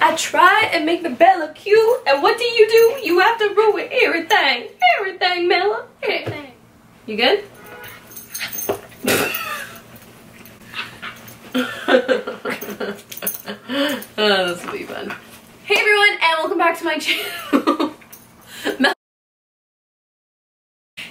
I try and make the bed look cute, and what do? You have to ruin everything. Everything, Mela. Everything. You good? Oh, this will be fun. Hey everyone, and welcome back to my channel.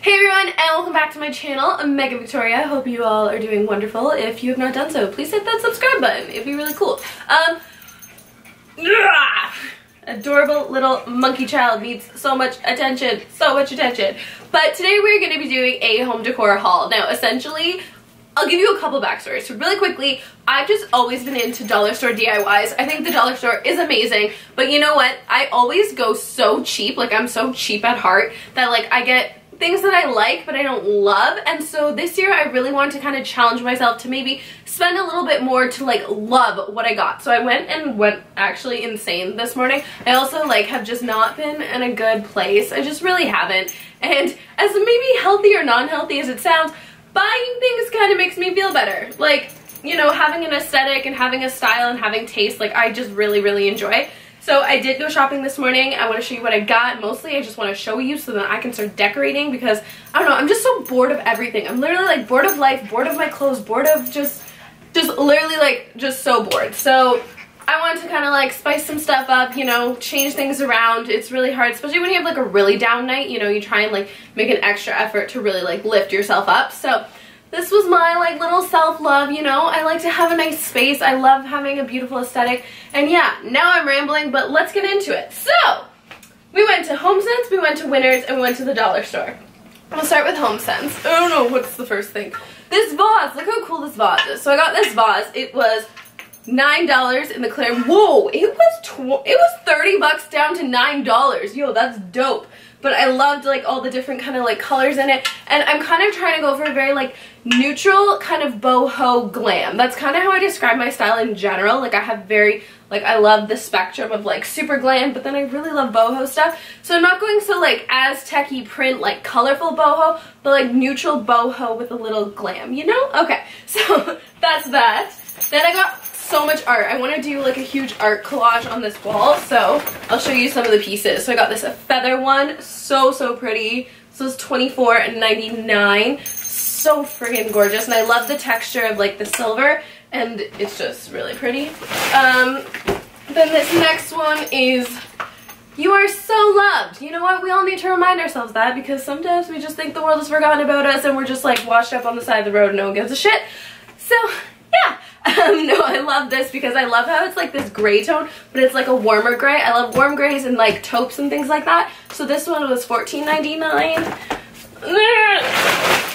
Hey everyone, and welcome back to my channel. I'm Megan Victoria. Hope you all are doing wonderful. If you have not done so, please hit that subscribe button. It'd be really cool. Adorable little monkey child needs so much attention, But today we're going to be doing a home decor haul. Now, essentially, I'll give you a couple backstories. So really quickly, I've just always been into dollar store DIYs. I think the dollar store is amazing, but you know what? I always go so cheap, like I'm so cheap at heart that like I get things that I like but I don't love, and so this year I really wanted to kind of challenge myself to maybe spend a little bit more to like love what I got. So I went actually insane this morning. I also like have just not been in a good place. I just really haven't, and as maybe healthy or non-healthy as it sounds, buying things kind of makes me feel better. Like, you know, having an aesthetic and having a style and having taste, like I just really enjoy. So I did go shopping this morning. I want to show you what I got. Mostly I just want to show you so that I can start decorating, because I don't know, I'm just so bored of everything. I'm literally like bored of life, bored of my clothes, bored of just literally like just so bored. So I wanted to kind of like spice some stuff up, you know, change things around. It's really hard, especially when you have like a really down night, you know, you try and like make an extra effort to really like lift yourself up. So this was my like little self-love, you know. I like to have a nice space. I love having a beautiful aesthetic. And yeah, now I'm rambling, but let's get into it. So, we went to Homesense, we went to Winners, and we went to the dollar store. I'll start with Homesense. I don't know what's the first thing. This vase, look how cool this vase is. So I got this vase. It was $9 in the clear. Whoa, it was 30 bucks down to $9. Yo, that's dope. But I loved like all the different kind of like colors in it, and I'm kind of trying to go for a very like neutral kind of boho glam. That's kind of how I describe my style in general. Like I have very like, I love the spectrum of like super glam, but then I really love boho stuff. So I'm not going so like Aztec-y print, like colorful boho, but like neutral boho with a little glam, you know? Okay, so that's that. Then I got so much art. I want to do like a huge art collage on this wall, so I'll show you some of the pieces. So I got this feather one, so pretty. So it's $24.99. So friggin' gorgeous, and I love the texture of like the silver, and it's just really pretty. Then this next one is You Are So Loved. You know what? We all need to remind ourselves that, because sometimes we just think the world has forgotten about us and we're just like washed up on the side of the road and no one gives a shit. So yeah. No, I love this because I love how it's like this gray tone, but it's like a warmer gray. I love warm grays and like taupes and things like that. So this one was $14.99.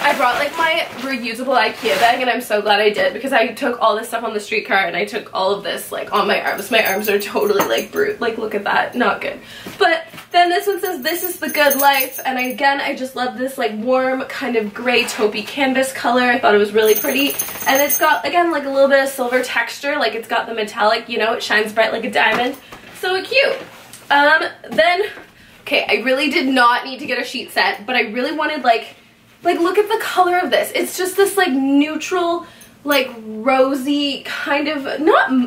I brought like my reusable IKEA bag, and I'm so glad I did, because I took all this stuff on the streetcar and I took all of this like on my arms. My arms are totally like brute. Like look at that, not good. But then this one says This Is the Good Life, and I just love this like warm kind of gray taupey canvas color. I thought it was really pretty, and it's got again like a little bit of silver texture. Like it's got the metallic, you know, it shines bright like a diamond. So cute. Then okay, I really did not need to get a sheet set, but I really wanted like look at the color of this. It's just this like neutral, like rosy kind of,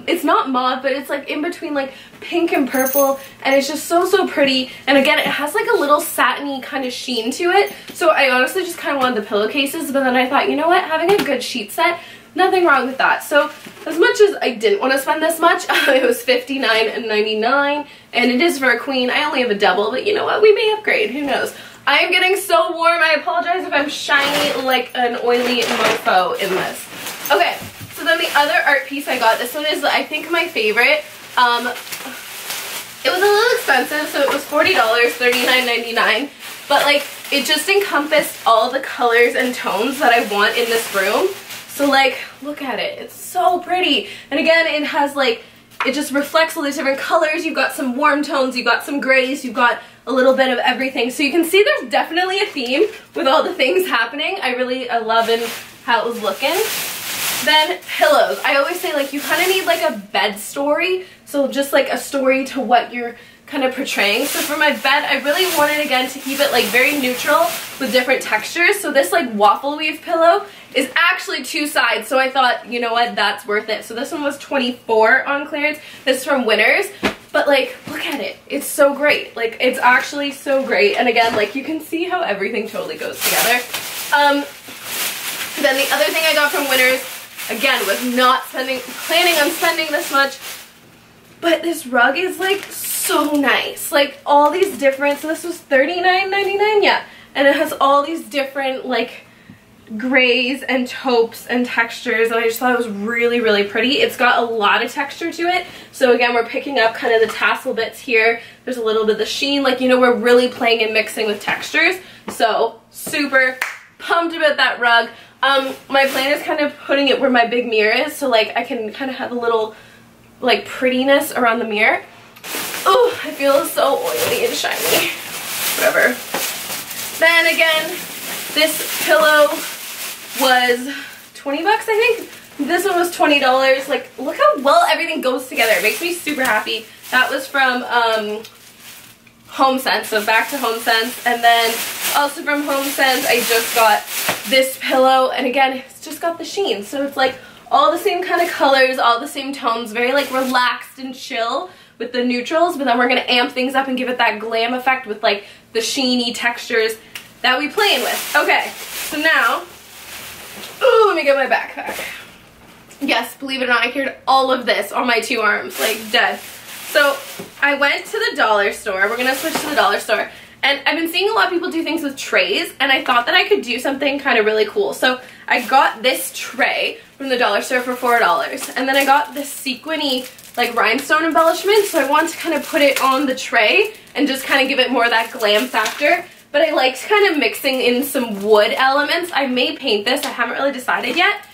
it's not mauve, but it's like in between like pink and purple, and it's just so pretty. And again, it has like a little satiny kind of sheen to it. So I honestly just kind of wanted the pillowcases, but then I thought, you know what, having a good sheet set, nothing wrong with that. So as much as I didn't want to spend this much, it was $59.99, and it is for a queen. I only have a double, but you know what, we may upgrade, who knows. I am getting so warm. I apologize if I'm shiny like an oily mofo in this. Okay, so then the other art piece I got, this one is I think my favorite. It was a little expensive, so it was $40, $39.99, but like it just encompassed all the colors and tones that I want in this room. So like, look at it, it's so pretty. And again, it has like, it just reflects all these different colors. You've got some warm tones, you've got some grays, you've got a little bit of everything. So you can see there's definitely a theme with all the things happening. I love how it was looking. Then pillows. I always say like you kind of need like a bed story. So just like a story to what you're kind of portraying. So for my bed, I really wanted again to keep it like very neutral with different textures. So this like waffle weave pillow is actually two sides, so I thought, you know what, that's worth it. So this one was $24 on clearance. This is from Winners. But like, look at it. It's so great. Like, it's actually so great. And again, like, you can see how everything totally goes together. Then the other thing I got from Winners, again, was not planning on spending this much, but this rug is like so nice. Like, all these different, so this was $39.99, yeah. And it has all these different like grays and taupes and textures, and I just thought it was really, really pretty. It's got a lot of texture to it. So again, we're picking up kind of the tassel bits here. There's a little bit of the sheen, like, you know, we're really playing and mixing with textures. So super pumped about that rug. My plan is kind of putting it where my big mirror is, so like I can kind of have a little like prettiness around the mirror. Oh, I feel so oily and shiny. Whatever. Then again, this pillow was 20 bucks, I think. This one was $20. Like, look how well everything goes together. It makes me super happy. That was from Homesense, so back to Homesense. And then also from Homesense, I just got this pillow, and again, it's just got the sheen. So it's like all the same kind of colors, all the same tones, very like relaxed and chill with the neutrals, but then we're gonna amp things up and give it that glam effect with like the sheeny textures that we playing with. Okay, so now, ooh, let me get my backpack. Yes, believe it or not, I carried all of this on my 2 arms, like dead. So I went to the dollar store. We're gonna switch to the dollar store. And I've been seeing a lot of people do things with trays, and I thought that I could do something kind of really cool. So I got this tray from the dollar store for $4. And then I got this sequiny like rhinestone embellishment. So I want to kind of put it on the tray and just kind of give it more of that glam factor. But I liked kind of mixing in some wood elements. I may paint this. I haven't really decided yet.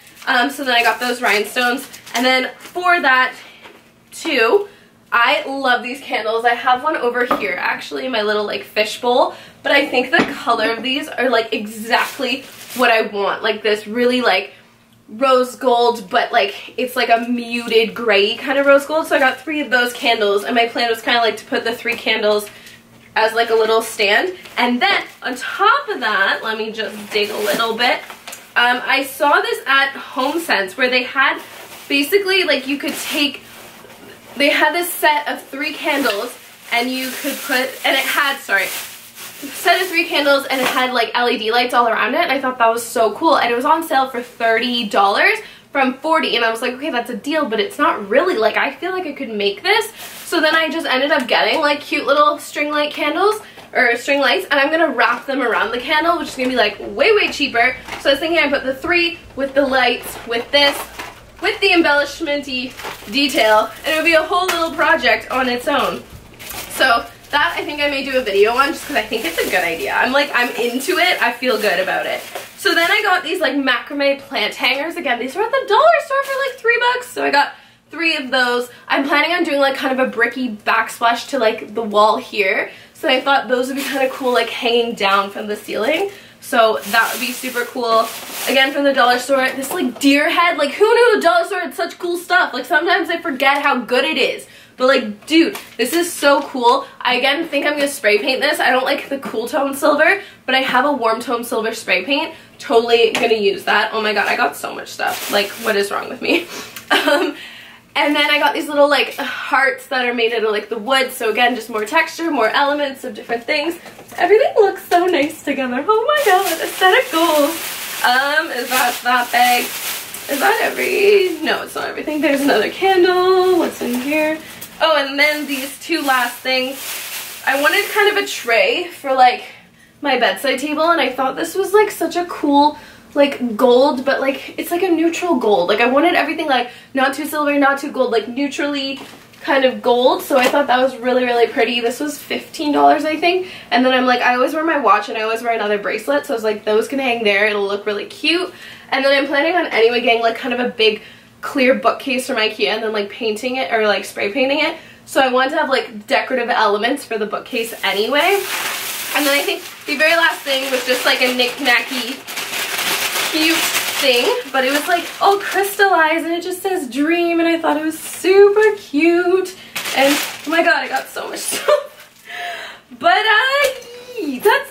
So then I got those rhinestones. And then for that too, I love these candles. I have one over here actually in my little like fish bowl, but I think the color of these are like exactly what I want. Like this really like rose gold, but like it's like a muted gray kind of rose gold. So I got 3 of those candles, and my plan was kind of like to put the 3 candles as like a little stand. And then on top of that, let me just dig a little bit. I saw this at Homesense where they had basically like you could take, they had this set of 3 candles, and you could put, and it had, sorry, set of 3 candles, and it had like LED lights all around it, and I thought that was so cool. And it was on sale for $30 from $40, and I was like, okay, that's a deal, but it's not really. Like, I feel like I could make this. So then I just ended up getting like cute little string light candles, or string lights, and I'm gonna wrap them around the candle, which is gonna be like way, way cheaper. So I was thinking I put the 3 with the lights, with this, with the embellishment-y detail, and it would be a whole little project on its own. So that I think I may do a video on, just because I think it's a good idea. I'm into it. I feel good about it. So then I got these like macrame plant hangers. Again, these were at the dollar store for like $3, so I got 3 of those. I'm planning on doing like kind of a bricky backsplash to like the wall here. So I thought those would be kind of cool, like hanging down from the ceiling. So that would be super cool. Again, from the dollar store, this like deer head. Like, who knew the dollar store had such cool stuff? Like, sometimes I forget how good it is. But like, dude, this is so cool. I again think I'm gonna spray paint this. I don't like the cool tone silver, but I have a warm tone silver spray paint. Totally gonna use that. Oh my god, I got so much stuff. Like, what is wrong with me? And then I got these little like hearts that are made out of like the wood. So again, just more texture, more elements of different things. Everything looks so nice together. Oh my god, aesthetic goals. Is that bag? Is that no, it's not everything. There's another candle. What's in here? Oh, and then these 2 last things. I wanted kind of a tray for like my bedside table, and I thought this was like such a cool like gold, but like it's like a neutral gold. Like, I wanted everything like not too silver, not too gold, like neutrally kind of gold. So I thought that was really, really pretty. This was $15, I think. And then I'm like, I always wear my watch, and I always wear another bracelet, so I was like, those can hang there. It'll look really cute. And then I'm planning on anyway getting like kind of a big clear bookcase from IKEA, and then like painting it, or like spray painting it. So I wanted to have like decorative elements for the bookcase anyway. And then I think the very last thing was just like a knick-knacky cute thing, but it was like all crystallized, and it just says dream, and I thought it was super cute. And oh my god, I got so much stuff. But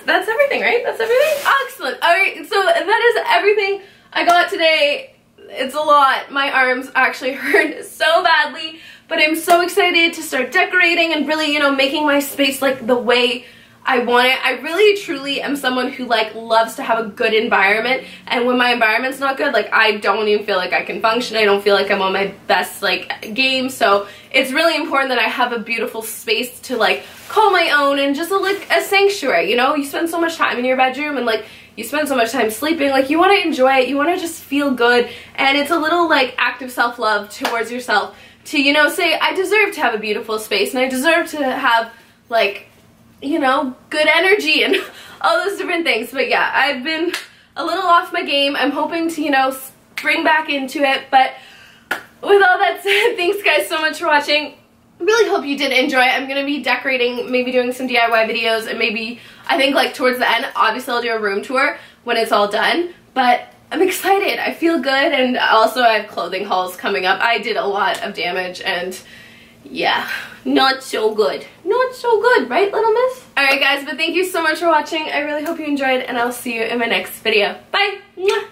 that's everything, right? That's everything? Excellent. Alright, so that is everything I got today. It's a lot. My arms actually hurt so badly, but I'm so excited to start decorating and really, you know, making my space like the way I want it. I really truly am someone who like loves to have a good environment, and when my environment's not good, like I don't even feel like I can function. I don't feel like I'm on my best like game. So it's really important that I have a beautiful space to like call my own and just like a sanctuary. You know, you spend so much time in your bedroom and like you spend so much time sleeping, like you want to enjoy it, you want to just feel good, and it's a little like act of self-love towards yourself to, you know, say I deserve to have a beautiful space and I deserve to have like, you know, good energy and all those different things. But yeah, I've been a little off my game. I'm hoping to, you know, spring back into it. But with all that said, thanks guys so much for watching. Really hope you did enjoy it. I'm going to be decorating, maybe doing some DIY videos, and maybe, I think like towards the end, obviously I'll do a room tour when it's all done. But I'm excited. I feel good, and also I have clothing hauls coming up. I did a lot of damage, and yeah, not so good. Not so good, right, little miss? Alright guys, but thank you so much for watching. I really hope you enjoyed, and I'll see you in my next video. Bye! Mwah.